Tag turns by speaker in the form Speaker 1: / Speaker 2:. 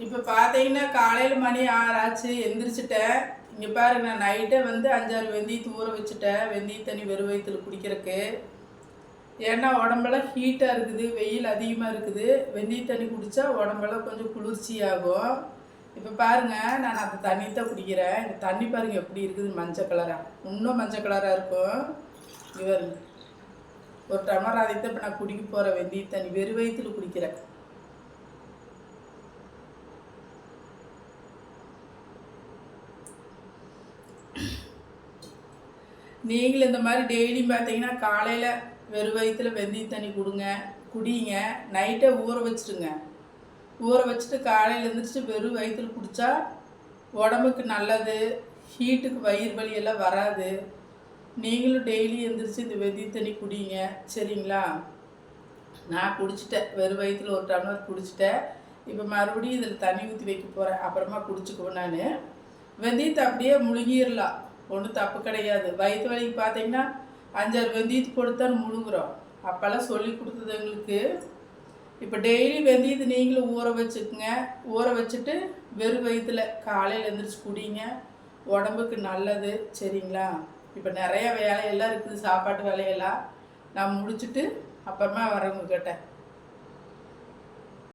Speaker 1: இப்போ பார்த்தீங்கன்னா காலையில் மணி 6 ஆச்சு, எந்திரிச்சிட்டேன். இங்கே பாருங்க, நான் நைட்டே வந்து 5-6 வெந்தயத்தை ஊற வச்சுட்டேன், வெந்தய தண்ணி வெறும் வயிற்றுல குடிக்கிறதுக்கு. ஏன்னா உடம்பெல்லாம் ஹீட்டாக இருக்குது, வெயில் அதிகமாக இருக்குது. வெந்தய தண்ணி குடித்தா உடம்பெல்லாம் கொஞ்சம் குளிர்ச்சியாகும். இப்போ பாருங்கள், நான் அந்த தண்ணி தான் குடிக்கிறேன். இந்த தண்ணி பாருங்கள் எப்படி இருக்குது, மஞ்சள் கலராக, இன்னும் மஞ்சள் கலராக இருக்கும். இவர் ஒரு டம்ளர் அதை தான் இப்போ நான் குடிக்க போகிறேன். வெந்தய தண்ணி வெறும் வயிற்றுல குடிக்கிறேன். நீங்களும் இந்த மாதிரி டெய்லி பார்த்தீங்கன்னா காலையில் வெறும் வயிற்றுல வெந்தய தண்ணி குடிங்க. நைட்டே ஊற வச்சுடுங்க. ஊற வச்சுட்டு காலையில் எழுந்திரிச்சு வெறும் வயிற்றுல குடித்தா உடம்புக்கு நல்லது. ஹீட்டுக்கு வயிறு வலியெல்லாம் வராது. நீங்களும் டெய்லி எழுந்திரிச்சு இந்த வெந்தய தண்ணி குடிங்க, சரிங்களா? நான் குடிச்சிட்டேன், வெறும் வயிற்றுல ஒரு டம்ளர் குடிச்சிட்டேன். இப்போ மறுபடியும் இதில் தண்ணி ஊற்றி வைக்க போகிறேன், அப்புறமா குடிச்சுக்குவேன். நான் வெந்தயத்தை அப்படியே முழுங்கிடலாம், ஒன்றும் தப்பு கிடையாது. வயிற்று வலிக்கு பார்த்தீங்கன்னா 5-6 வெந்தயத்தை கொடுத்தான்னு முழுங்குறோம். அப்போல்லாம் சொல்லி கொடுத்தது எங்களுக்கு. இப்போ டெய்லி வெந்தயத்தை நீங்களும் ஊற வச்சுக்குங்க. ஊற வச்சுட்டு வெறும் வயிற்றுல காலையில் எழுந்திரிச்சு குடிங்க, உடம்புக்கு நல்லது, சரிங்களா? இப்போ நிறைய வேலையெல்லாம் இருக்குது, சாப்பாட்டு வேலையெல்லாம். நான் முடிச்சுட்டு அப்புறமா வரவங்க கிட்ட